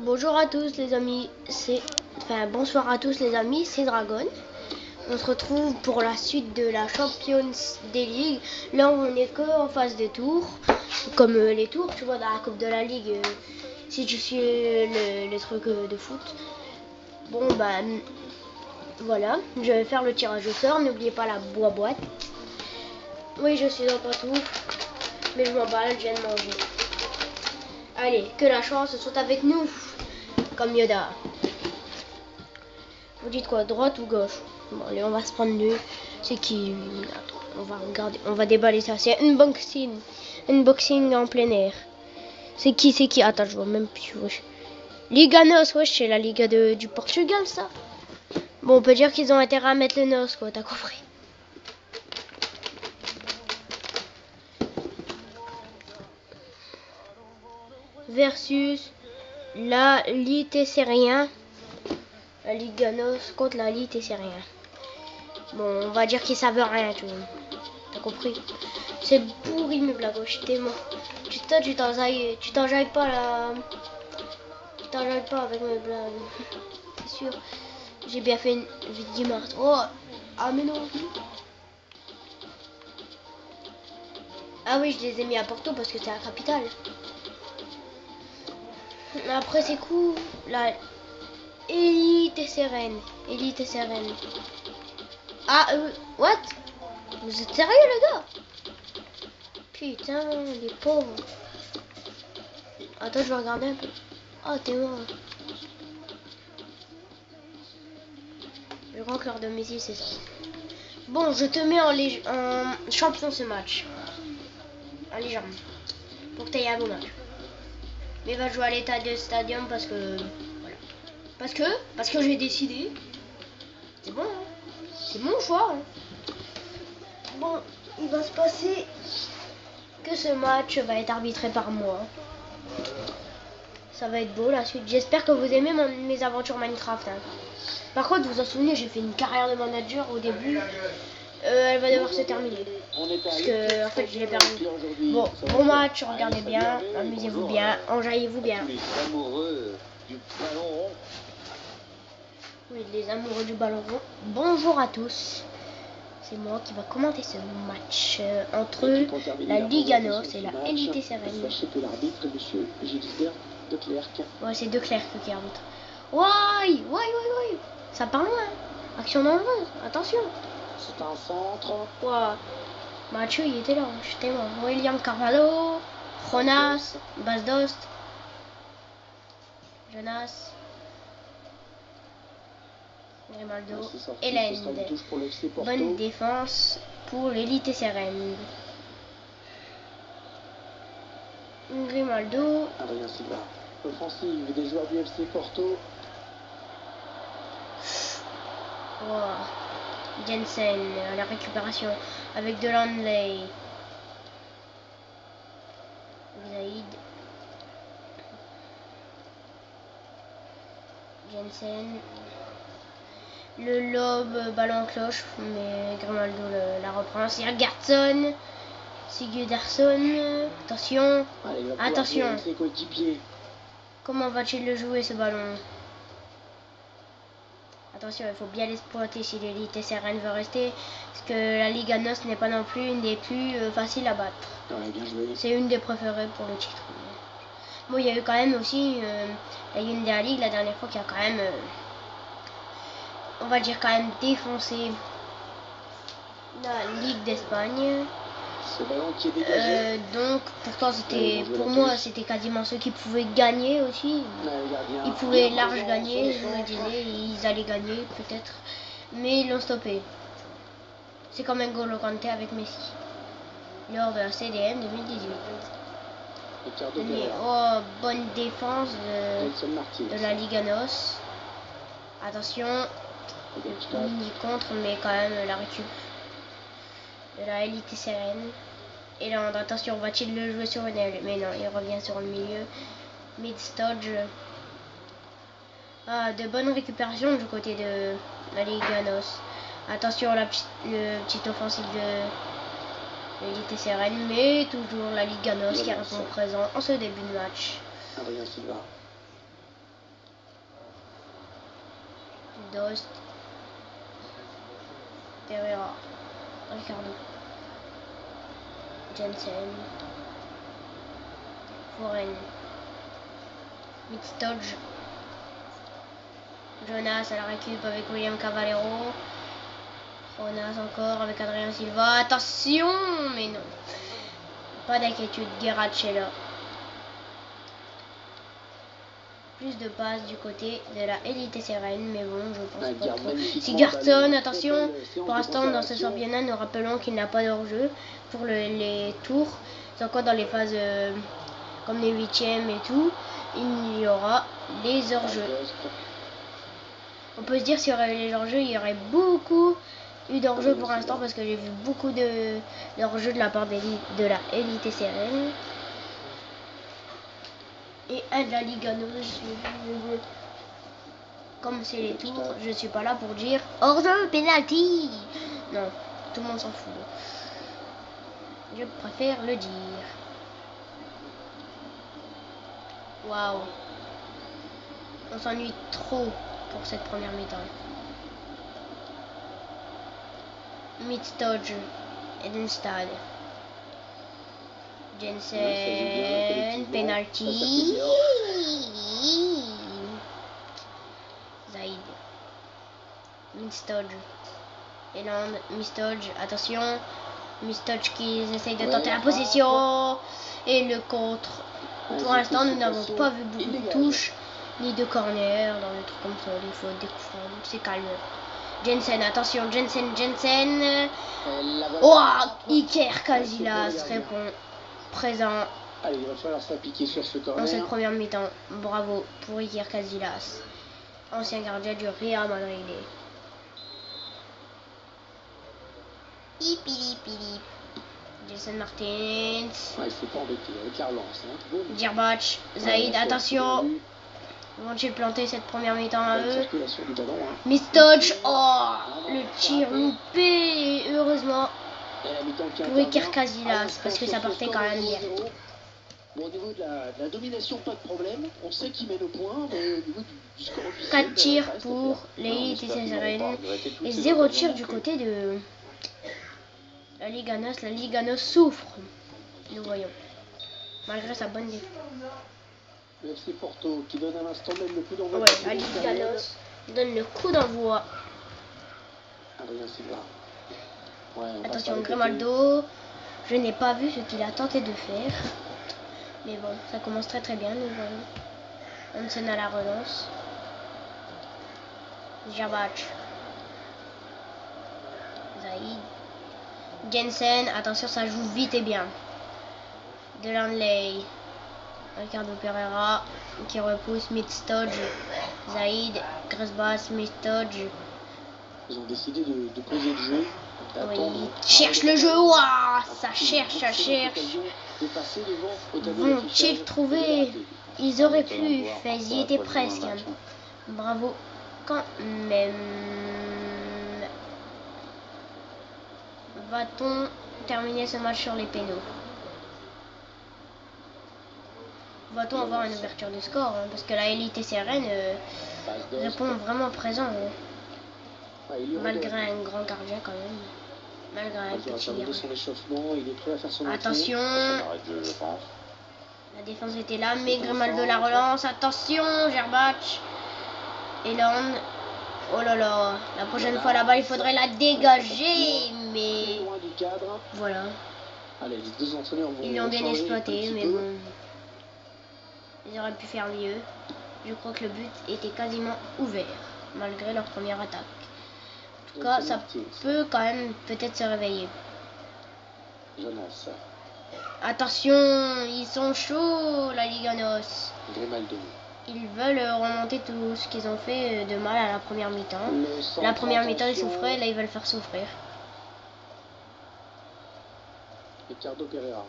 Bonjour à tous les amis, bonsoir à tous les amis, c'est Dragon. On se retrouve pour la suite de la Champions des Ligues. Là on est que en phase de tours, comme les tours, tu vois, dans la Coupe de la Ligue, si tu suis les trucs de foot. Bon bah voilà, je vais faire le tirage au sort, n'oubliez pas la boîte. Oui, je suis en pantoufle, mais je m'en balade, je viens de manger. Allez, que la chance soit avec nous, comme Yoda. Vous dites quoi, droite ou gauche? Bon, allez, on va se prendre deux. C'est qui? Attends, on va regarder, on va déballer ça. C'est unboxing en plein air. C'est qui? Attends, je vois même plus. Wesh. Liga NOS, wesh, c'est la Liga du Portugal, ça. Bon, on peut dire qu'ils ont intérêt à mettre le NOS, quoi, t'as compris. Versus la LIT rien. La Liga NOS contre la LIT rien. Bon, on va dire qu'ils savent rien, tu vois. T'as compris? C'est pourri mes blagues, je t'aime. Tu t'enjailles pas là. Tu t'enjailles pas avec mes blagues. C'est sûr. J'ai bien fait une vidéo Mart. Oh, ah mais non. Ah oui, je les ai mis à Porto parce que c'est la capitale. Après c'est cool. La Elite Sereine. Elite Sereine. Ah, what? Vous êtes sérieux les gars? Putain, les pauvres. Attends, je vais regarder un peu. Oh, t'es mort. Je crois que leur domicile, c'est ça. Bon, je te mets en champion ce match. En légende. Pour que tu aies un bon match. Mais va jouer à l'état de stadium parce que... Voilà. Parce que j'ai décidé. C'est bon, hein. C'est mon choix. Hein. Bon, il va se passer que ce match va être arbitré par moi. Ça va être beau la suite. J'espère que vous aimez mes aventures Minecraft. Hein. Par contre, vous vous en souvenez, j'ai fait une carrière de manager au début. Elle va devoir se terminer. Parce que, en fait, je l'ai perdu. Bon match, regardez bien, amusez-vous bien, enjaillez-vous bien. Oui, les amoureux du ballon rond. Bonjour à tous. C'est moi qui va commenter ce match entre la Liga NOS et la Elite Sereine. Ouais, c'est Declercq qui arbitre. Ouais. Ça part loin. Action dangereuse, attention. C'est un centre. Wow. Mathieu, il était là, j'étais mort. William Carvalho, Jonas, Basdost, Jonas, Grimaldo, Hélène. Bonne défense pour l'élite Sereine. Grimaldo. Adrien Silva. Offensive des joueurs du FC Porto. Wow. Jensen à la récupération avec Delanley. Zaïd. Jensen. Le lob, ballon cloche, mais Grimaldo la reprend. C'est Gerson. Sigurdarsson. Attention. Attention. Comment va-t-il le jouer ce ballon? Attention, il faut bien l'exploiter si l'élite Sereine veut rester. Parce que la Liga NOS n'est pas non plus une des plus faciles à battre. C'est une des préférées pour le titre. Bon, il y a eu quand même aussi la Hyundai League la dernière fois qui a quand même, on va dire quand même défoncé la Ligue d'Espagne. Donc pourtant c'était pour moi c'était quasiment ceux qui pouvaient gagner aussi. Ils pouvaient large gagner, je me disais ils allaient gagner peut-être, mais ils l'ont stoppé. C'est comme un N'Golo Kanté avec Messi lors de la CDM 2018. Oh, bonne défense de la Liga NOS. Attention, mini contre, mais quand même la récup de la Elite Sereine. Et là, attention, va-t-il le jouer sur une aile? Mais non, il revient sur le milieu. Mid-stodge. Ah, de bonnes récupérations du côté de la Liga NOS. Attention, le petit offensive de l'élite Sereine, mais toujours la Liga NOS qui répond présent en ce début de match. Adrien Silva. Dost, Pereira, Ricardo, Jensen, Foren, Midstodge, Jonas à la récup avec William Cavallero, Jonas encore avec Adrien Silva, attention, mais non, pas d'inquiétude, Gerrard est là. Plus de passes du côté de la Elite Sereine, mais bon, je pense pas trop. Sigurdsson, attention, pour l'instant dans ce championnat, nous rappelons qu'il n'a pas d'hors-jeu pour les tours. C'est encore dans les phases comme les huitièmes et tout, il y aura des hors-jeux. On peut se dire s'il y aurait les hors-jeux, il y aurait beaucoup eu d'hors-jeux pour l'instant parce que j'ai vu beaucoup de hors-jeux de la part de la Elite Sereine. Et un de la Liga NOS, comme c'est les tours, je suis pas là pour dire hors-jeu, penalty. Non, tout le monde s'en fout. Je préfère le dire. Waouh, on s'ennuie trop pour cette première mi-temps. Midstodge, Edenstad, Jensen, penalty. Zaïd, Midstodge, Eland, Midstodge, attention, Midstodge qui essaye de tenter la possession et le contre. Pour l'instant, nous n'avons pas vu beaucoup de touches ni de corner dans le truc comme ça, des fautes, des coups francs, c'est calme. Jensen, attention, Jensen. Oh, Iker Casillas répond présent. Allez, il va falloir s'appliquer sur ce corner. Dans cette première mi-temps, bravo pour Iker Casillas, ancien gardien du Real Madrid. Hip. Jason Martins. Ouais, il s'est pas embêté avec la relance. Djerbach, Zaïd, attention. Vont-ils planter cette première mi-temps à eux? Midstodge, oh, le tir loupé. Heureusement pour Iker Casillas parce que ça partait quand même bien. Bon, au niveau de la domination, pas de problème. On sait qu'il mène au point, mais au niveau du score officiel... 4 tirs pour les Elite Sereine et 0 tir du côté de la Liga NOS. La Liga NOS souffre, nous voyons, malgré sa bonne défense. Le FC Porto qui donne à l'instant même le coup d'envoi. Ouais, la Liga NOS donne le coup d'envoi. Adrien Silva. Ouais, attention, Grimaldo. Je n'ai pas vu ce qu'il a tenté de faire. Mais bon, ça commence très bien, nous voyons. Hansen à la relance. Djerbach. Zaïd. Jensen, attention, ça joue vite et bien. Delanley. Ricardo Pereira qui repousse Midstodge. Zaïd. Grisbas, Midstodge. Ils ont décidé de poser le jeu. Oui, cherche le jeu. Ouah, ça cherche. Vont-ils trouver? Ils auraient pu. Ils y étaient presque. Bravo quand même. Va-t-on terminer ce match sur les pénaux? Va-t-on avoir une ouverture de score, parce que la Elite Sereine répond vraiment présent, malgré un grand gardien quand même, malgré un petit gardien. Attention, la défense était là, mais Grimaldo la relance. Attention, Djerbach, Eland. Oh là là, la prochaine fois là-bas il faudrait la dégager, mais voilà. Ils l'ont bien exploité, mais bon, ils auraient pu faire mieux. Je crois que le but était quasiment ouvert, malgré leur première attaque. En tout cas, ça peut quand même peut-être se réveiller. Attention, ils sont chauds, la Liga NOS. Ils veulent remonter tout ce qu'ils ont fait de mal à la première mi-temps. La première mi-temps, ils souffraient, là, ils veulent faire souffrir. Ricardo Pereira.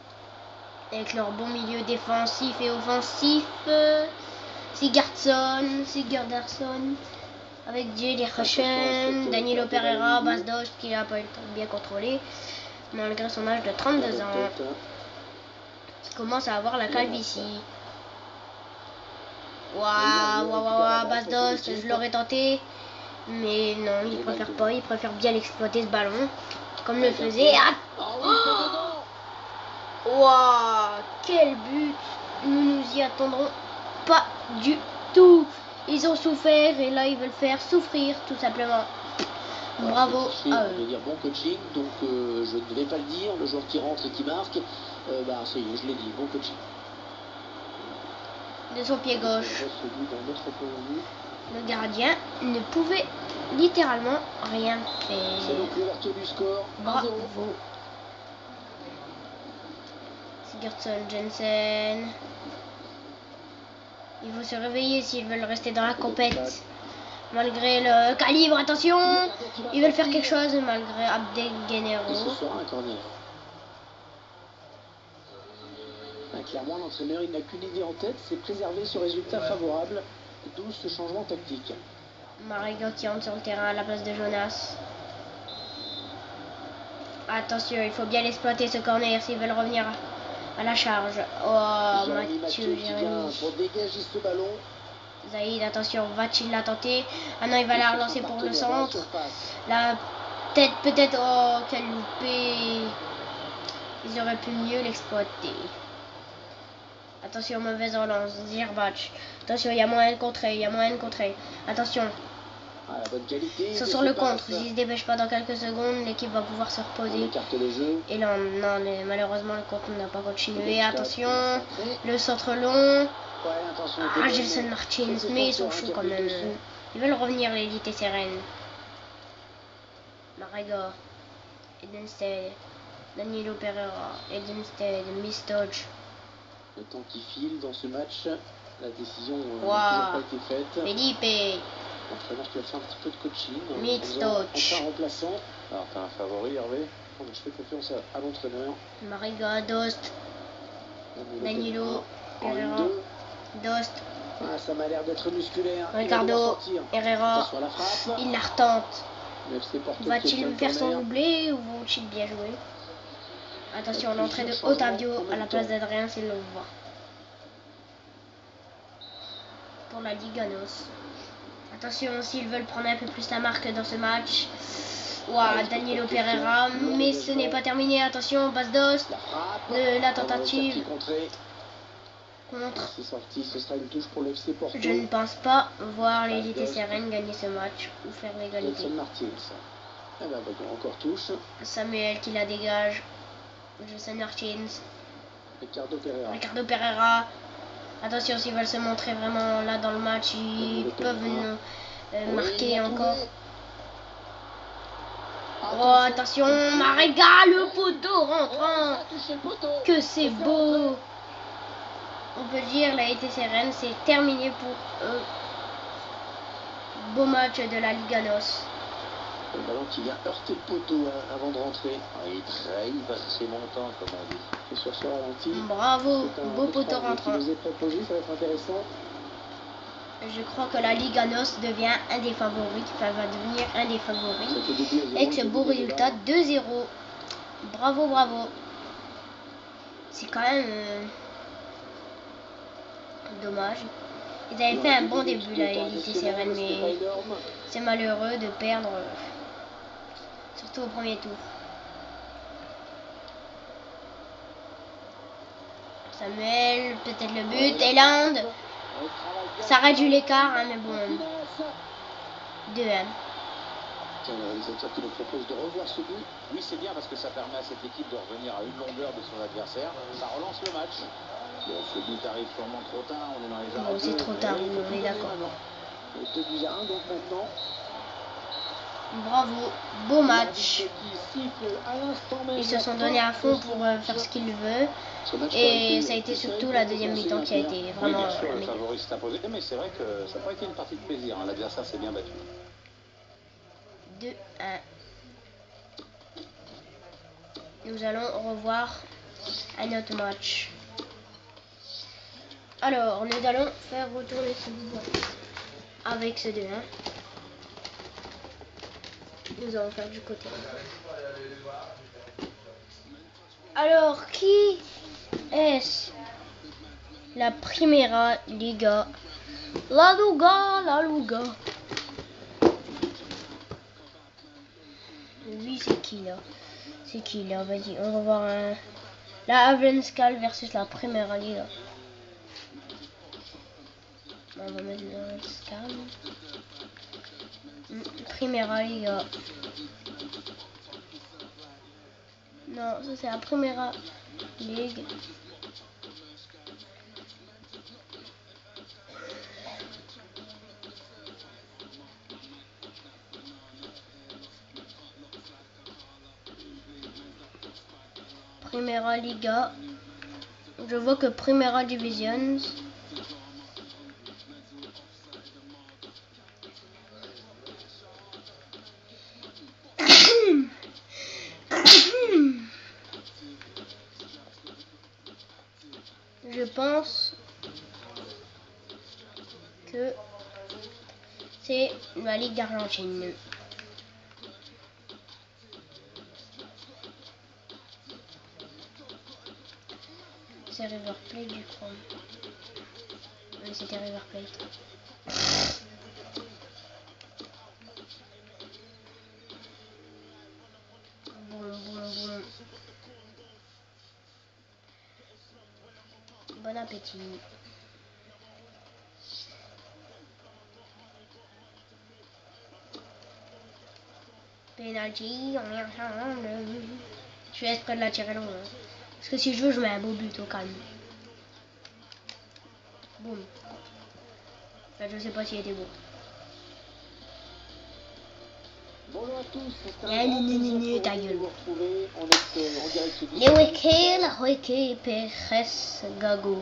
Avec leur bon milieu défensif et offensif. Sigurdsson. Avec Jerry Hushen, Danilo Pereira, Basdost qui n'a pas été bien contrôlé, malgré son âge de 32 ans. Qui commence à avoir la calvitie. Waouh, Basdost, je l'aurais tenté. Mais non, il préfère pas, il préfère bien exploiter ce ballon, comme le faisait. Waouh, quel but! Nous nous y attendrons pas du tout. Ils ont souffert et là ils veulent faire souffrir tout simplement. Bravo à eux. On veut dire bon coaching, donc je ne vais pas le dire. Le joueur qui rentre et qui marque, bah ça y est, je l'ai dit, bon coaching. De son pied gauche, le gardien ne pouvait littéralement rien C'est faire. donc l'ouverture du score. Bravo. Sigurdsson, Jensen. Il faut se réveiller s'ils veulent rester dans la compète. Malgré le calibre, attention. Ils veulent faire quelque chose malgré Abdelgenero. Et ce sera un corner. Clairement, l'entraîneur, il n'a qu'une idée en tête, c'est préserver ce résultat favorable, d'où ce changement tactique. Marigo qui entre sur le terrain à la place de Jonas. Attention, il faut bien l'exploiter ce corner s'ils veulent revenir à la charge. Oh, Mathieu Jérémy. Pour dégager ce ballon. Zaïd, attention, va-t-il la tenter? Ah non, il va la relancer pour le centre. La tête peut-être. Oh, quel loupé. Ils auraient pu mieux l'exploiter. Attention, mauvaise relance. Zirvac. Attention, il y a moyen de contrer. Attention. La bonne qualité. Ils sont sur le contre. S'ils se dépêchent pas dans quelques secondes, l'équipe va pouvoir se reposer. Et là, non, malheureusement, le contre n'a pas continué. Attention, le centre long. Gelson Martins, mais ils sont chauds quand même. Ils veulent revenir, l'élite sereine. Marigor, Edenstead, Danilo Pereira, Edenstead, Mistoch. Le temps qui file dans ce match, la décision n'a pas été faite. Felipe. L'entraîneur qui a fait un petit peu de coaching. Mistoch. En remplaçant. Alors, t'as un favori, Hervé? Je fais confiance à l'entraîneur. Mariga, Dost, Danilo, Pereira, Dost. Ça m'a l'air d'être musculaire. Ricardo, Herrera, il la retente. Va-t-il faire son doublé ou vont-ils bien jouer? Attention, l'entrée de Otavio à la place d'Adrien Silva. Pour la Liganos. Attention, s'ils veulent prendre un peu plus la marque dans ce match. Ouah, Danilo Pereira, mais ce n'est pas terminé. Attention, passe d'os. La tentative. Contre. Ce sera une touche pour le FC Porto. Je ne pense pas voir l'élite sereine gagner ce match ou faire l'égalité. Encore touche. Samuel qui la dégage. Gelson Martins. Ricardo Pereira. Attention, s'ils veulent se montrer vraiment là dans le match, ils peuvent nous marquer encore. Oh, attention, Mariga, le poteau rentrant. Que c'est beau. On peut dire la été sereine, c'est terminé pour eux. Beau match de la Liganos. Le ballon qui vient heurter le poteau avant de rentrer. Il va assez longtemps, comme on dit. Et sur ce ralenti. Bravo, beau poteau rentrant. Qui nous est proposé, ça va être intéressant. Je crois que la Liganos devient un des favoris, va devenir un des favoris. Avec ce beau résultat, 2-0. Bravo, bravo. C'est quand même dommage. Ils avaient fait un bon début là, l'élite sereine, mais c'est malheureux de perdre, surtout au premier tour. Samuel, peut-être le but, et l'Inde. Ça réduit l'écart, hein, mais bon. 2-1. Le réalisateur qui nous propose de revoir ce but. Oui, c'est bien parce que ça permet à cette équipe de revenir à une longueur de son adversaire. Ça relance le match. Ce but arrive sûrement trop tard. On est dans les arrêts. Bon, c'est trop tard, on est d'accord. 2-1 donc maintenant. Bravo, beau match. Ils se sont donnés à fond pour faire ce qu'ils veulent. Et ça a été surtout la deuxième mi-temps qui a été vraiment le favori s'est imposé, mais c'est vrai que ça n'a pas été une partie de plaisir. L'adversaire s'est bien battu. 2-1. Nous allons revoir un autre match. Alors, nous allons faire retourner ce boîtier avec ce 2-1. Nous allons faire du côté. Alors, qui est-ce? La Primera Liga. La Luga. c'est qui là? C'est qui là? Vas-y, on va voir la Avenscal versus la Primera Liga. On va mettre l'Avenscal. Primera Liga. Non, ça c'est la Primera Ligue. Primera Liga. Je vois que Primera Divisions. Je pense que c'est la Ligue d'Argentine. C'est River Plate du coup. Oui, c'était River Plate. Bon appétit. Penalty. Je vais exprès de la tirer long. Hein. Parce que si je veux, je mets un beau but au calme. Boum. Enfin, je sais pas s'il était beau. Bonjour à tous, c'est Ta gueule. un Leweke, Perez, Gago.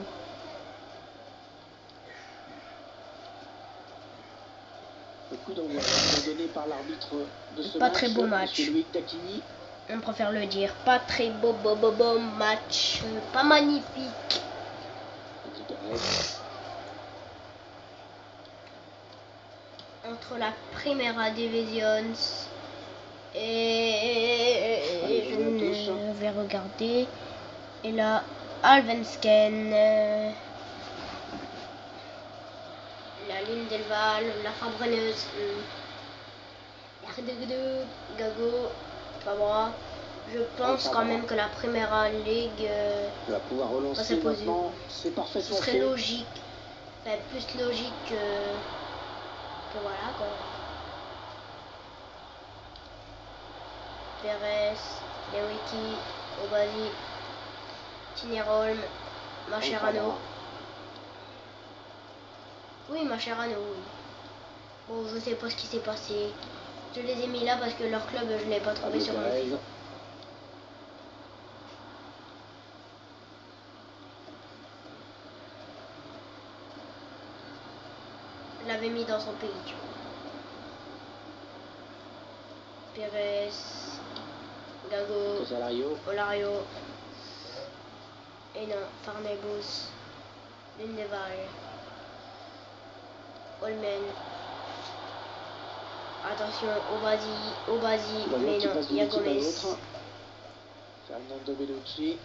Le coup d'envoi donné par l'arbitre de ce Pas match, très beau match. Loïc Tacchini. On préfère le dire. Pas très beau match. Pas magnifique. Entre la Primera Divisions et je vais regarder. Et là, Alvensken, la Ligne del Val, la Fabreneuse, Gago, Fabra. Je pense quand même que la Primera Ligue va pouvoir relancer s'imposer. C'est parfaitement Ce serait fait. logique, enfin plus logique que voilà quoi. Perez, Lewicki, Obasi, Tinerholm, Mascherano. Oui, Mascherano. Oui. Bon, je sais pas ce qui s'est passé. Je les ai mis là parce que leur club, je ne l'ai pas trouvé sur mon fil. Je l'avais mis dans son pays, tu vois. Perez, Gago, Olario. Et non, Farnebus, Lindeval, Holmen. Attention, Obasi, mais non, il y a Gomez. Fernando Bellucci.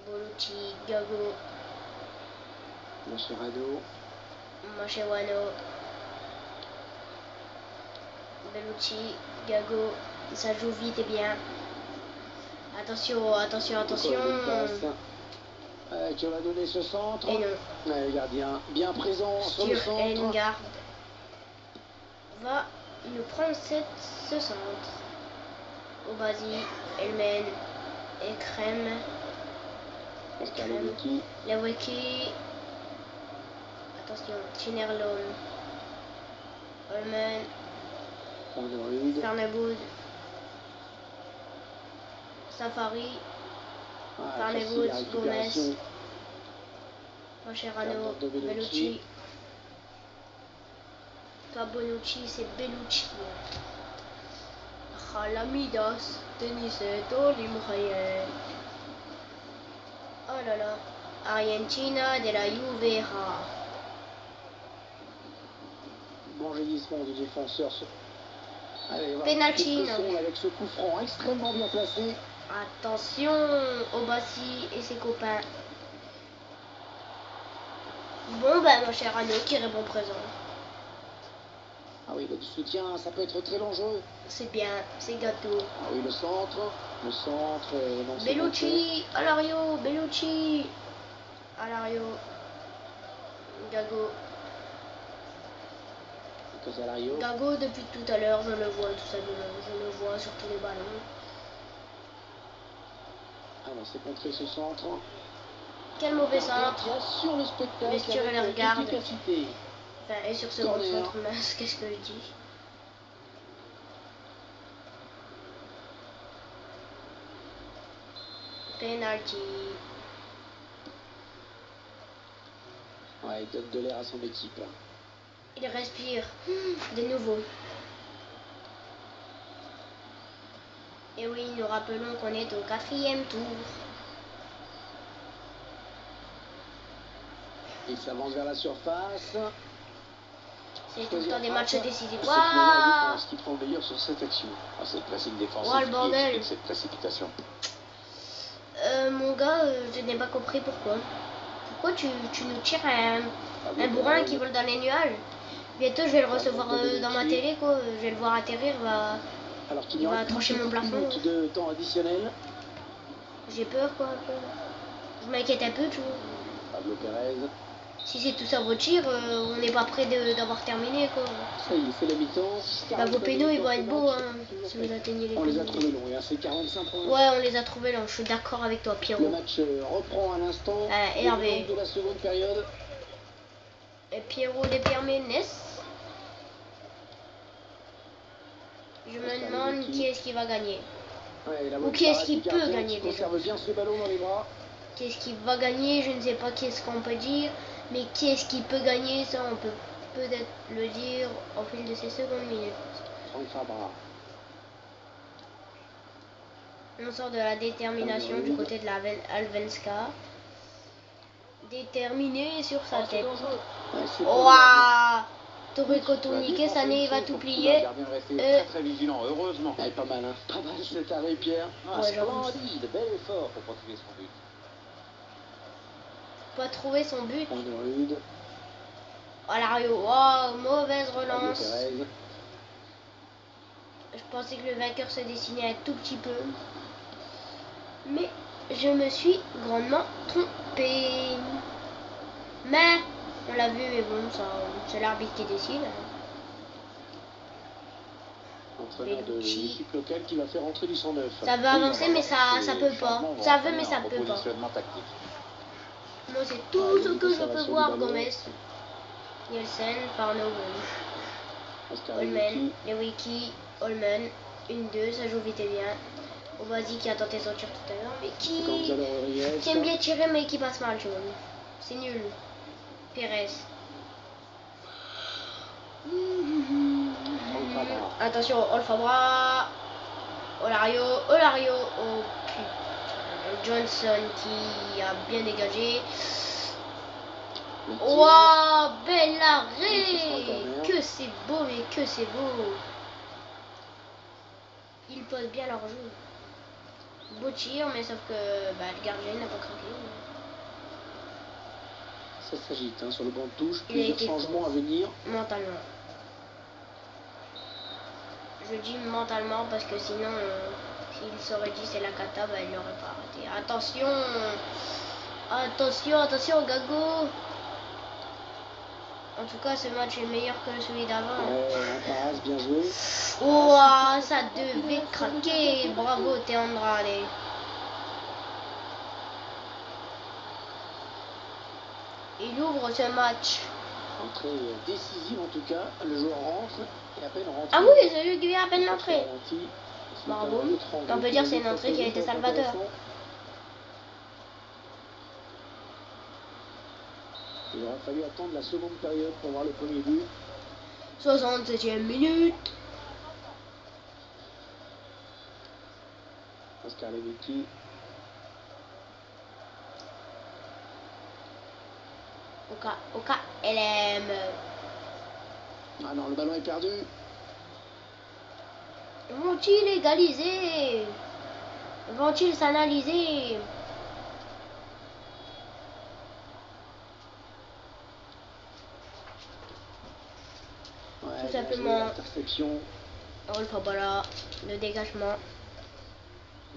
Bolucci, Gago, Mascherano, Bellucci, Gago. Ça joue vite et bien. Attention. Qui va donner ce centre. Et non. Le gardien bien présent sur le centre. Engard va nous prendre ce centre. Obasi, Elmen, Ekrem, Lewicki. Attention, Tinerlon, Holmen, Farneboud, Safari, Farneboud, Gomez, Mascherano, Bellucci. Pas Bonucci, c'est Bellucci. Jalamidas, Deniseto, Limrayen. Oh là là. Argentina de la Juvera. Bon gémissement du défenseur. Penalty. Avec ce coup franc extrêmement bien placé. Attention, Obasi et ses copains. Bon ben mon cher Anneau qui répond présent. Ah oui, il a du soutien, ça peut être très dangereux. C'est bien, c'est gâteau. Ah oui, le centre. Le centre. Non, c'est Bellucci, Alario, Bellucci. Alario. Gago. Alario. Gago, depuis tout à l'heure, je le vois tout simplement. Je le vois sur tous les ballons. Ah non, c'est contré ce centre. Quel mauvais centre. Qui assure le spectacle. Mais si tu regardes. Efficacité. Enfin, et sur ce bon centre, qu'est-ce que je dis? Penalty. Ouais, il donne de l'air à son équipe. Il respire de nouveau. Et oui, nous rappelons qu'on est au 4e tour. Il s'avance vers la surface. C'est tout le temps des matchs décisifs. Waouh! Ce qui prend le meilleur sur cette action. Ah, c'est le pressing défensif qui explique cette précipitation. Mon gars, je n'ai pas compris pourquoi. Pourquoi tu nous tires un bourrin qui vole dans les nuages? Bientôt je vais le recevoir dans ma télé, quoi. Je vais le voir atterrir, il va trancher mon plafond. De temps additionnel. J'ai peur, quoi. Je m'inquiète un peu, tu vois. Pablo Pérez. Si c'est tout ça vos tirs, on n'est pas près d'avoir terminé, quoi. Ça y est, c'est la mi-temps. Bah, vos pénaux, ils vont être beaux, hein, si vous atteignez les pénaux. On les a trouvés longs, c'est 45 points. Ouais, on les a trouvés longs, je suis d'accord avec toi, Pierrot. Le match reprend à l'instant. Hervé. De la seconde période. Et Pierrot des Perménès. Je me demande qui est-ce qui va gagner. Ouais, ou qui est-ce qui peut gagner déjà. Conserve bien ce ballon dans les bras. Qui est-ce qui va gagner, je ne sais pas qui est-ce qu'on peut dire, mais qui est-ce qui peut gagner, ça on peut peut-être le dire au fil de ces secondes minutes. Franck Fabra. On sort de la détermination du côté de la Alvenska. Déterminé sur sa tête. Waouh! Torrico tourniquet, Sané va tout plier. Très vigilant, heureusement. Elle est pas mal, hein. Pas mal cet arrêt, Pierre. Splendide, bel effort pour pas trouver son but. Pas trouver son but. Rude. Alario, wow, mauvaise relance. Pérez. Je pensais que le vainqueur se dessinait un tout petit peu. Mais je me suis grandement trompé. Mais on l'a vu, mais bon, c'est l'arbitre qui décide. Entraîneur de l'équipe locale qui va faire entrer du 109. Ça veut avancer, mais ça peut pas. Ça veut, mais ça peut pas. Moi, c'est tout ce que je peux voir. Gomez, Nielsen, Farno, Holman, Lewicki, Holman, 1-2, ça joue vite et bien. Obasi qui a tenté son tir tout à l'heure, mais qui aime bien tirer, mais qui passe mal, tu vois. C'est nul. Pérez. Attention, Olfabra. Olario. Oh putain. Johnson qui a bien dégagé. Waouh, bel arrêt. Que c'est beau, mais que c'est beau. Ils posent bien leur jeu. Beau tir, mais sauf que le gardien n'a pas craqué. Ça s'agite sur le banc de touche. Plusieurs changements à venir. Mentalement. Je dis mentalement parce que sinon, s'il s'aurait dit c'est la cata, il l'aurait pas arrêté. Attention, attention, Gago. En tout cas, ce match est meilleur que celui d'avant. Passe, bien joué. Ouah, ça devait craquer. Bravo, Teandrade. Il ouvre ce match. Entrée décisive en tout cas. Le joueur rentre et à peine rentre. Ah oui, c'est lui qui vient à peine l'entrée. Bravo. On peut dire que c'est une entrée qui a été salvateur. Il aura fallu attendre la seconde période pour voir le premier but. 67e minute. Oscar Lewicki. Oka, LM. Ah non, le ballon est perdu. Vont-ils égaliser? Vont-ils s'analyser? Ouais, tout simplement. Interception. Rolf Bala, le dégagement.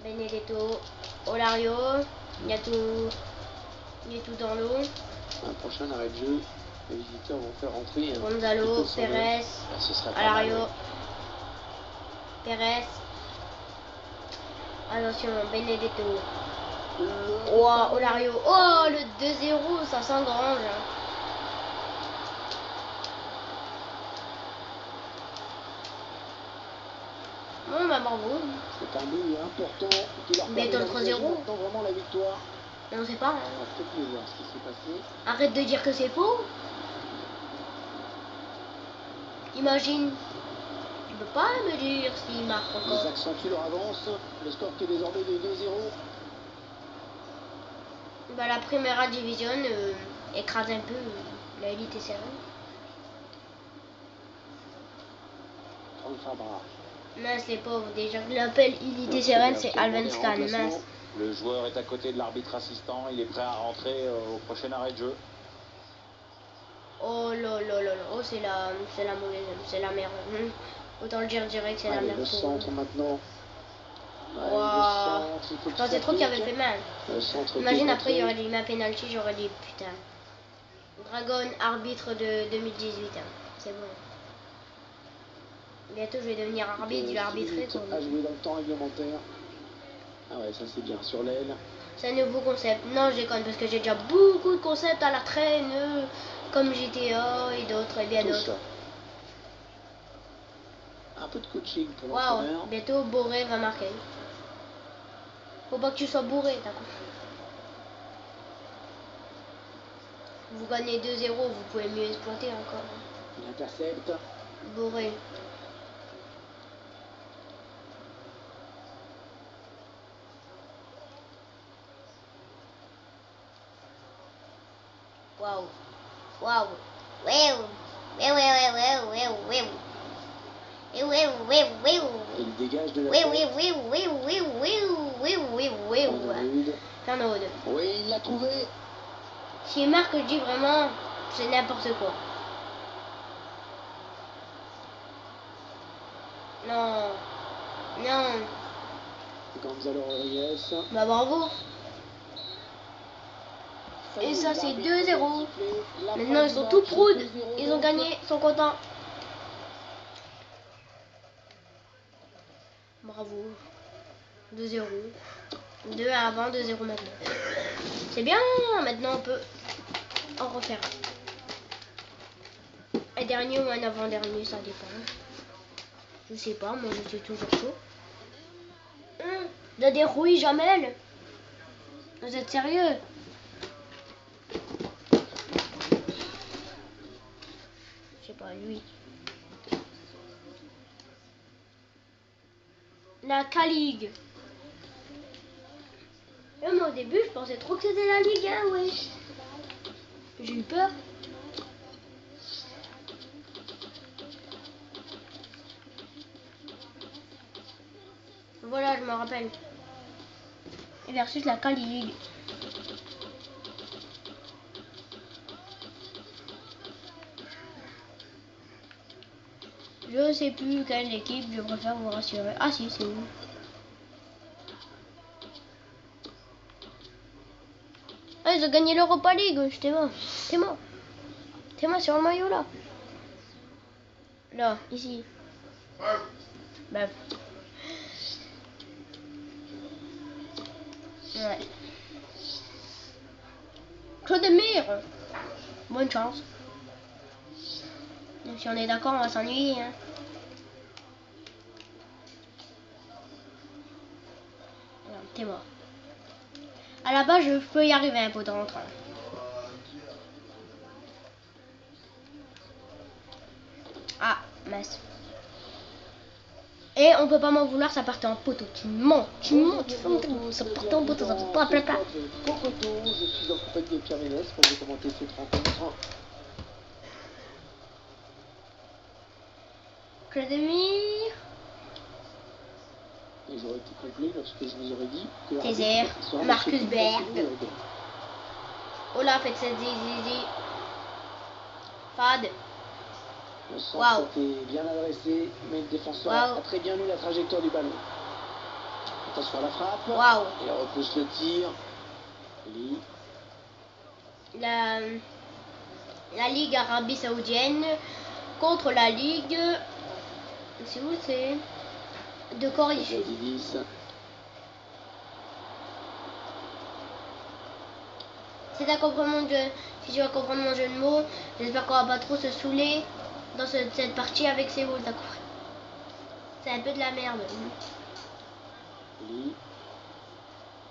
Benedetto, Olario, il y a tout dans l'eau. Un prochain arrêt de jeu. Les visiteurs vont faire rentrer. Gonzalo, Perez, Alario, Perez. Attention, Benedetto. Oh, Olario. Oh, le 2-0, ça s'engrange. Bon, bah bravo. C'est un but important qui leur permet Bientôt le 3-0. maintenant vraiment la victoire. On sait pas. Hein. On va peut-être mieux voir ce qui s'est passé. Arrête de dire que c'est faux. Imagine. Tu peux pas me dire s'il marque encore. Ils accentuent leur avance. Le score qui est désormais de 2-0. Bah, la Primera Division écrase un peu la Elite SRL. Fabra. Mince les pauvres, déjà je l'appelle Elite SRL, c'est Alvenskan, mince. Le joueur est à côté de l'arbitre assistant, il est prêt à rentrer au prochain arrêt de jeu. Oh là là là là, oh c'est la mauvaise, c'est la merde. Autant le dire direct, c'est la merde. Le centre maintenant. Wow. C'est trop qui avait fait mal. Imagine après il y aurait mis un penalty, j'aurais dit putain. Dragon arbitre de 2018, hein. C'est bon. Bientôt je vais devenir arbitre, je vais arbitrer quoi. À jouer dans le temps réglementaire. Ah ouais, ça c'est bien sur l'aile. C'est un nouveau concept. Non, je déconne parce que j'ai déjà beaucoup de concepts à la traîne, comme GTA et d'autres et bien d'autres. Un peu de coaching pour l'entraîneur. Wow, bientôt Boré va marquer. Faut pas que tu sois bourré, t'as compris. Vous gagnez 2-0, vous pouvez mieux exploiter encore. Il intercepte. Boré. Waouh. Waouh. Il dégage de la Fernand. Oui, il l'a trouvé. S'il marque, je dis vraiment, c'est n'importe quoi. Non. Non. Gonzalo Rodriguez. Bah bravo. Et ça c'est 2-0. Maintenant ils sont tout proudes. Ils ont gagné, ils sont contents. Bravo. 2-0. 2 avant, 2-0 maintenant. C'est bien, maintenant on peut en refaire. Un dernier ou un avant-dernier, ça dépend. Je sais pas, moi je suis toujours chaud. Vous avez des rouilles, Jamel? Vous êtes sérieux? Je sais pas, lui. La K-League. Moi au début je pensais trop que c'était la Ligue 1, ouais. J'ai eu peur. Voilà, je me rappelle. Et versus la K-League. Je sais plus quelle équipe, je préfère vous rassurer. Ah si, c'est où? Ah, ils ont gagné l'Europa League, j'étais mort. T'es mort. T'es mort sur le maillot là. Là, ici. Bref. Ouais. Claudemir. Bonne chance. Donc, si on est d'accord, on va s'ennuyer. Hein. T'es mort. À la base, je peux y arriver un peu dans le train. Ah, mince. Et on peut pas m'en vouloir, ça partait en poteau. Tu mens, ça partait en poteau, ça fait pas plat. Je suis en compagnie de Pierre Ménès pour vous commenter cette rencontre. Claudemir. Et j'aurais été complet lorsque je vous aurais dit que Tézère, Marcus Berg. Olaf et Zizi. Fad. Le centre Waouh. était bien adressé, mais le défenseur Waouh. a très bien lu la trajectoire du ballon. Attention à la frappe. Waouh. Il repousse le tir. Lee. La Ligue Arabie Saoudienne contre la Ligue. C'est où c'est de Corée du Sud. Zadidis. Si tu vas comprendre mon jeu de mots, j'espère qu'on va pas trop se saouler dans cette partie avec Séoul, d'accord. C'est un peu de la merde. Lee.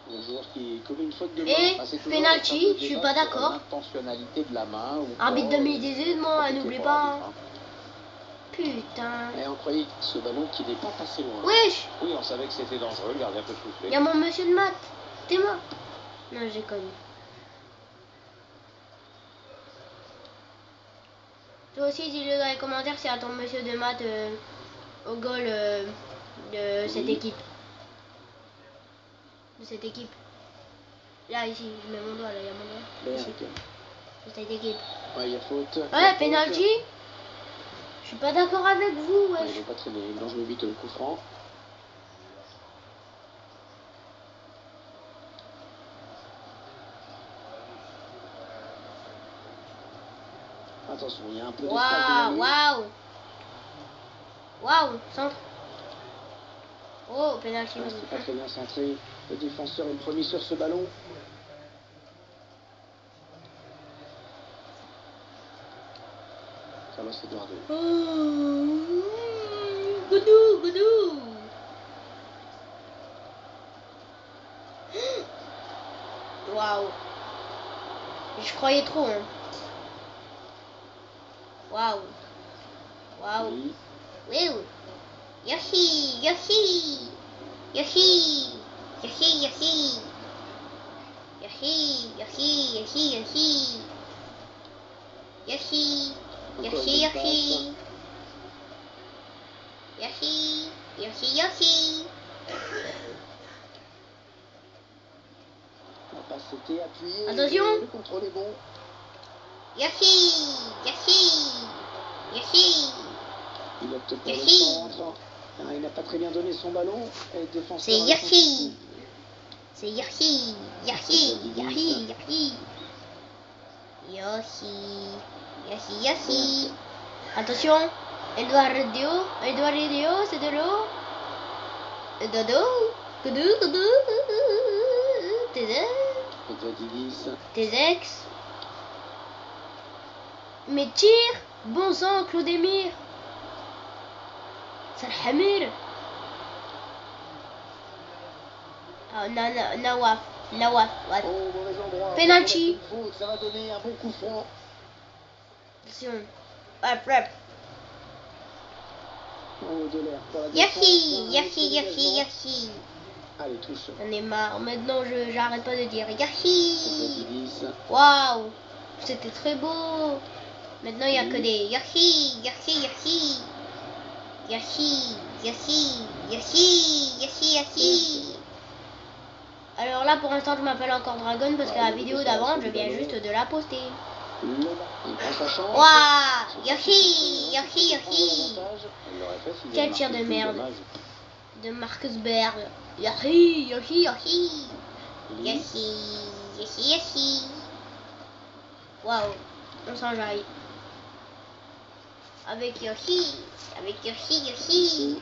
Le joueur qui commet une faute de main. Et Ah, c'est toujours penalty, le fameux je suis débat pas sur d'accord. l'intentionnalité de la main ou Arbitre pas, 2018, moi, compliqué n'oublie pour pas. l'arbitre, hein. Putain. Et on croyait que ce ballon qui n'est pas passé loin. Wesh, Oui, on savait que c'était dangereux, le gardien peut souffler. y a mon monsieur de maths. T'es moi. Non, j'ai connu. Toi aussi, dis-le dans les commentaires si à ton monsieur de maths au goal de cette équipe. De cette équipe. Là, ici, je mets mon doigt, là, il y a mon doigt. Ici. Berg. De cette équipe. Ouais, il y a faute. Ouais, penalty. Je suis pas d'accord avec vous, Ouais, wesh. il n'est pas très dangereux vite le coup franc. Attention, il y a un peu d'espace devant Waouh, lui. waouh. Waouh, centre. Oh, penalty. Ah, c'est pas très bien centré. Le défenseur est le premier sur ce ballon. Carlos Eduardo. Oh, goudou, goudou. Waouh. Je croyais trop, hein. Waouh. Waouh. Lee. Waouh. Yoshi, Yoshi. Yoshi. Yoshi, Yoshi. Yoshi, Yoshi, Yoshi, Yoshi. Yoshi. Encore Yoshi, une bonne Yoshi. Yoshi. Yoshi, Yoshi. La passe était appuyée. Attention. Le contrôle est bon. Yoshi. Yoshi. Yoshi. Il opte pour le Yoshi. centre. Ah, il n'a pas très bien donné son ballon. Et le défenseur C'est a Yoshi. C'est Yoshi. Yoshi. Yoshi. Yoshi. Yoshi. Yoshi. Yoshi. Attention. Eduardo. Eduardo, c'est de l'eau. Dodo. Dodo. Dodo. Zadidis. Tes ex. Mais tire. Bon sang, Claudemir. C'est le hamir. Ah, Nawaf. Nawaf. Ouais. Oh, mauvais endroit. Penalty. Faute, ça va donner un bon coup franc. Attention. Hop, hop. Oh, de l'air pour la Yoshi. défense. Yoshi. Yoshi. Yoshi. Yoshi. Allez, touche. J'en ai marre. Maintenant, j'arrête pas de dire Yoshi. Zadidis. Waouh. C'était très beau. Maintenant, il n'y a que des Yoshi. Yoshi. Yoshi. Yoshi. Yoshi. Yoshi. Yoshi. Yoshi. Alors là, pour l'instant, je m'appelle encore Dragon parce que la vidéo d'avant, je viens juste de la poster. Il prend sa chance. Waouh. Yoshi. Yoshi. Yoshi. Il l'aurait fait s'il Quel avait tir marqué de plus merde. dommage. De Marcus Berg. Yoshi. Yoshi. Yoshi. Lee. Yoshi. Yoshi. Yoshi. Waouh. On s'enjaille. Avec Yoshi. Avec Yoshi. Yoshi.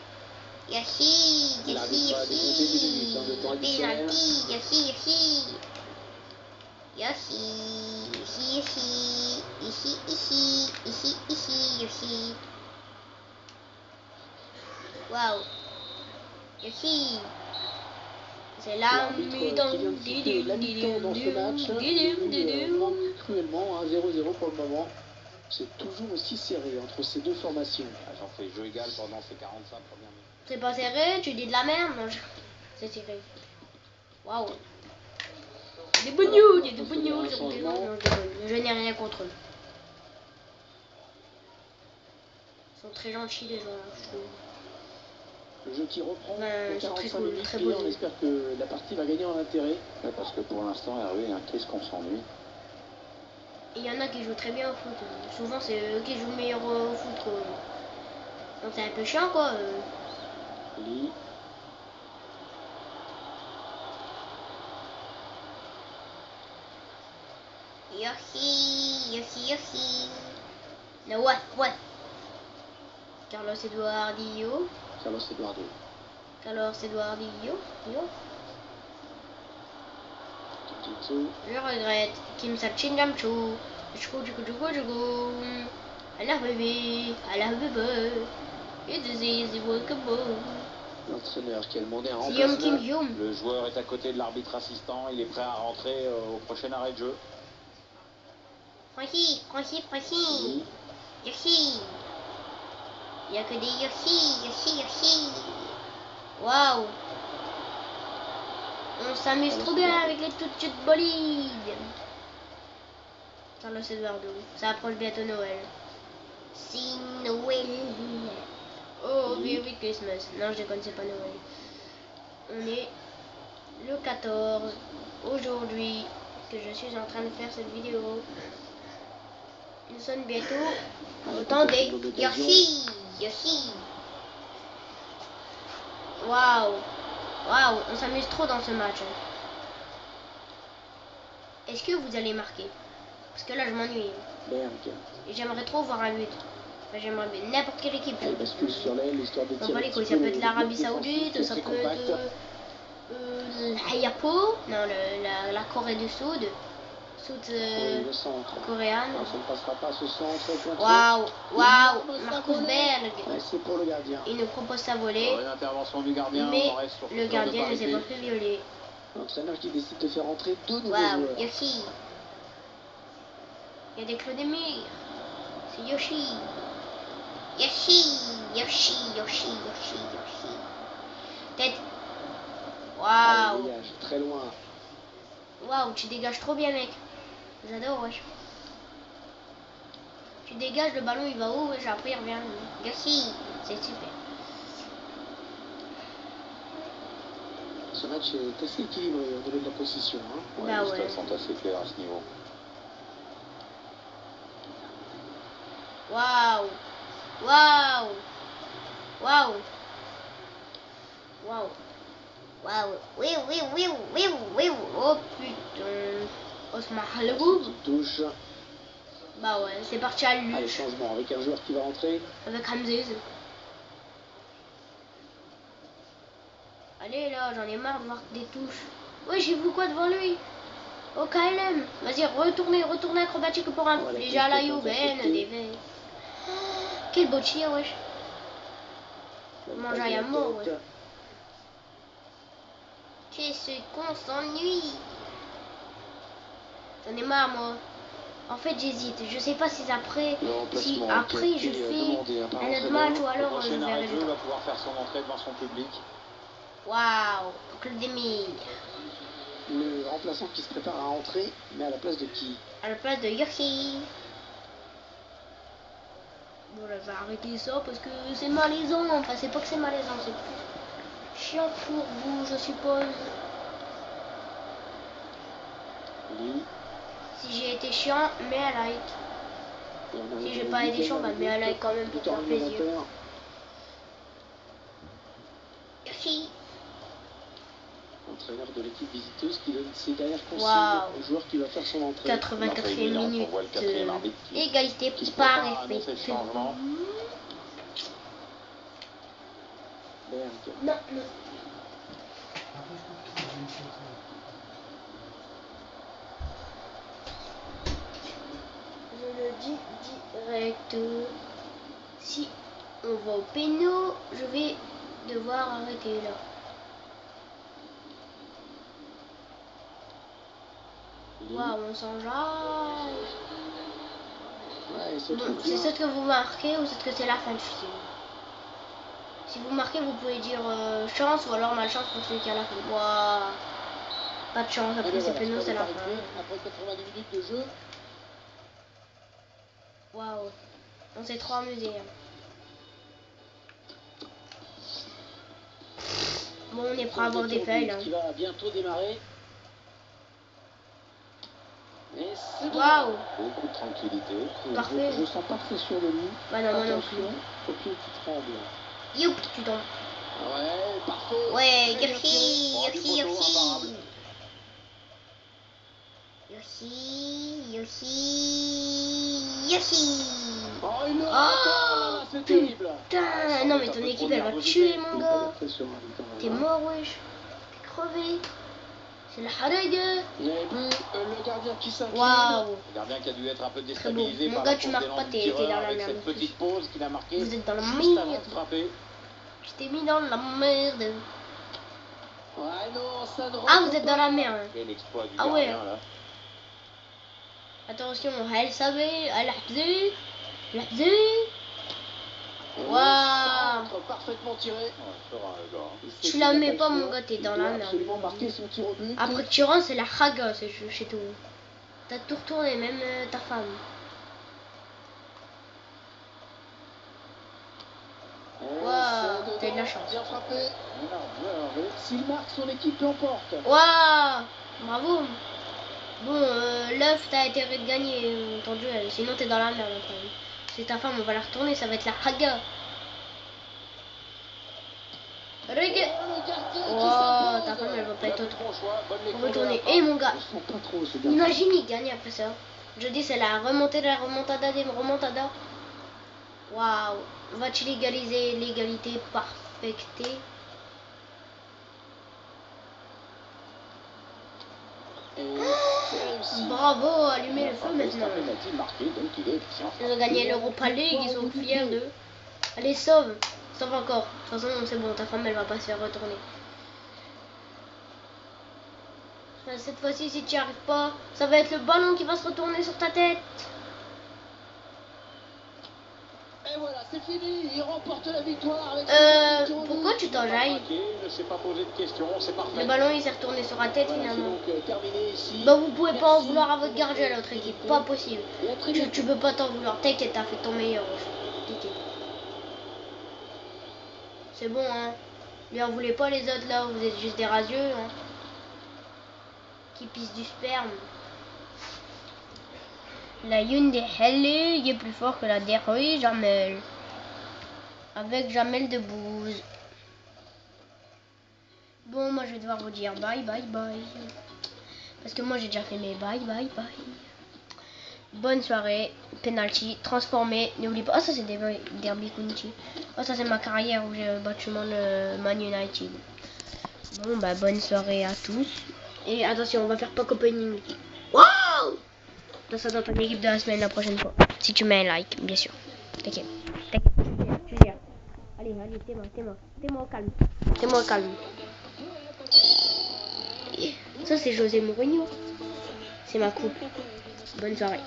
Yoshi. Yoshi. L'arbitre a décompté 10 minutes, hein, de temps additionnel. Penalty. Yoshi. Yoshi. Yoshi. Yoshi. Yoshi. Ici. Ici. Ici. Ici. Yoshi. Waouh. Yoshi. C'est la L'arbitre qui vient mi-temps. de siffler la mi-temps dans ce match manque cruellement, 0-0 pour le moment. C'est toujours aussi serré entre ces deux formations. Ah, j'en fais jeu égal pendant ces 45 premières minutes. C'est pas serré, tu dis de la merde. Non, c'est serré. Waouh. Des bonnes news, il y a des bonnes news. Je n'ai rien contre eux. Ils sont très gentils les gens, je trouve. Le jeu qui reprend Ouais, pour c'est très 45 cool, minutes très et beau. on espère que la partie va gagner en intérêt. Ouais, parce que pour l'instant, Hervé, qu'est-ce qu'on s'ennuie. Et il y en a qui jouent très bien au foot. Souvent, c'est eux qui jouent meilleur au foot. Donc c'est un peu chiant, quoi. Lee. Yoshi, Yoshi, Yoshi. No, what? Carlos Eduardo. Carlos Eduardo. Carlos Eduardo. Yo. Jitsu. Je regrette. Kim Sachin Jamcho. I love baby. It is easy workable. L'entraîneur qui a demandé un Yum Kim remplacement. Yum. Le joueur est à côté de l'arbitre assistant. Il est prêt à rentrer au prochain arrêt de jeu. Yoshi. Lee. Yoshi. Il n'y a que des Yoshi. Waouh. On s'amuse trop bien avec les toutes petites bolides. Carlos Eduardo. Ça approche bientôt Noël. Si Noël. Oh, Merry Christmas. Non, je déconne, c'est pas Noël. On est le 14 aujourd'hui que je suis en train de faire cette vidéo. Nous sommes bientôt au temps des Yoshi. Waouh, on s'amuse trop dans ce match. Est-ce que vous allez marquer? Parce que là je m'ennuie. Berg. Et j'aimerais trop voir un but. Enfin, j'aimerais bien n'importe quelle équipe. Elle bascule sur l'aile, l'histoire de tirer. Ça peut être l'Arabie Saoudite, ça peut être Hayapo, non, la Corée du Sud. Le centre. Coréenne. Non, ça ne passera pas ce centre. Waouh, Marcus Berg. Ouais, c'est pour le gardien. Il nous propose sa volée, Une intervention du gardien. mais on reste sur le gardien ne s'est pas fait violer. L'entraîneur qui décide de faire entrer deux nouveaux Waouh, joueurs. Yoshi. Il y a des Claudemir. C'est Yoshi. Tête. Ah, Waouh. il dégage très loin. Waouh, tu dégages trop bien, mec. J'adore, wesh. Tu dégages, le ballon il va où, wesh, après il revient. Yoshi, c'est super. Ce match est assez équilibré au niveau de la position. Hein. Bah les ouais. stats sont assez clairs à ce niveau. Waouh. Oui. Oh putain. Osmar Halgoub. Petite touche. Bah ouais, c'est parti à lui. Allez, changement avec un joueur qui va rentrer. Avec Hamziz. Allez là, j'en ai marre de voir des touches. Ouais, j'ai vu quoi devant lui? Au KLM. Vas-y, retournez acrobatique pour un. Voilà, Déjà la quelques Juven, temps des verts. Quel beau tir, wesh. Mange à mort, ouais. Qu'est-ce qu'on s'ennuie. J'en ai marre, moi. En fait, j'hésite. Je sais pas si après je fais un autre match ou alors je Le verrai jeu va pouvoir faire son entrée devant son public. Waouh, Claudemir. Le remplaçant qui se prépare à entrer, mais à la place de qui? À la place de Yoshi. Bon, là, je vais arrêter ça parce que c'est malaisant. Enfin, c'est pas que c'est malaisant, c'est plus chiant pour vous, je suppose. Lee. Si j'ai été chiant, mets un like. Si j'ai pas été chiant, bah mets un like quand même pour faire plaisir. Yoshi. Entraîneur de l'équipe visiteuse qui donne ses dernières consignes Waouh. au joueur qui va faire son entrée. 84e minute. On voit le quatrième arbitre Égalité qui se par prépare à annoncer effet. le changement. Berg. Non. Je le dis direct. Si on va au péno, je vais devoir arrêter là. Waouh, on s'enjaille. Ouais, c'est Bon, c'est ça que vous marquez ou c'est que c'est la fin du film. Si vous marquez, vous pouvez dire chance ou alors malchance pour celui qui a la fin. Waouh. Pas de chance, après c'est péno, c'est la fin. Après 90 minutes de jeu. Waouh. On s'est trop amusé. Bon, on est prêt à avoir des feuilles. Qui va bientôt démarrer. Et c'est bon. Waouh. Beaucoup de tranquillité. Parfait. Je sens pas de pression de lui. Bah non, moi non plus. Attention, au pied qui tremble. Youp, tu tombes. Ouais, parfait. Ouais, Très bien Yoshi, tiré. Oh, du Yoshi, poteau, imparable. Yoshi. Yoshi. Oh, il le Oh, rate. Là, c'est terrible. Putain, non mais ton équipe elle va tuer mon gars. Pression. T'es mort wesh. T'es crevé. C'est la haraga. Il n'y avait plus le gardien qui s'incline. Waouh. Le gardien qui a dû être un peu Très beau. déstabilisé Mon par gars la tu course marques d'élan pas, du t'es tireur dans la avec merde. cette petite pause qu'il a marquée Vous êtes dans la juste avant merde. de frapper. Je t'ai mis dans la merde. Ouais, non, ça ne Ah vous êtes dans la merde. Quel exploit du Ah ouais. gardien là. Attention, elle savait, elle a حبزي. Waouh. Centre parfaitement tiré. Ouais, fera un gars. Tu la mets pas mon gars, t'es dans la merde. Absolument marquer son tir au but. Après tu rentres, c'est la haga chez toi. T'as tout retourné, même ta femme. Waouh, t'as eu de la chance. Bien frappé. S'il marque, son équipe l'emporte. Waouh, bravo. Bon, l'œuf, t'as intérêt de gagner ton duel, sinon t'es dans la merde après. C'est ta femme, on va la retourner, ça va être la haga. Regarde. Oh, ta femme, elle va pas être autre. On va retourner. Et mon gars, Je sens pas trop ce gars. imagine, il gagne après ça. Je dis, c'est la remontée de la remontada des remontadas. Waouh, va-t-il égaliser l'égalité parfaitée? Bravo, allumez le feu maintenant. Ils ont gagné l'Europa League, ils sont fiers d'eux. Allez, sauve. Sauve encore. De toute façon, c'est bon, ta femme, elle va pas se faire retourner. Cette fois-ci, si tu n'y arrives pas, ça va être le ballon qui va se retourner sur ta tête. Et voilà, c'est fini. Il remporte la victoire avec Pourquoi tu t'enjailles? Ne s'est pas posé de questions, c'est parfait. Le ballon, il s'est retourné sur la tête finalement. donc terminé ici. Bah, vous pouvez pas en vouloir à votre gardien, l'autre équipe. Pas possible. Tu peux pas t'en vouloir. T'inquiète, t'as fait ton meilleur. T'inquiète. C'est bon, hein. Lui en voulez pas les autres là, vous êtes juste des rasieux, hein. Qui pissent du sperme. La Yune des Helle est plus fort que la Derry Jamel. Avec Jamel de Bouze. Bon, moi je vais devoir vous dire bye bye bye. Parce que moi j'ai déjà fait mes bye bye bye. Bonne soirée, penalty, transformé, n'oublie pas. Ah, ça c'est Derby County. Ah, ça c'est ma carrière où j'ai battu le Man United. Bon, bah bonne soirée à tous. Et attention, on va faire pas opening. Waouh! Ça dans ton équipe de la semaine la prochaine fois. Si tu mets un like, bien sûr. T'inquiète. Tu gères. Allez, t'es-moi au calme. T'es-moi au calme. Ça c'est José Mourinho. C'est ma coupe. Bonne soirée.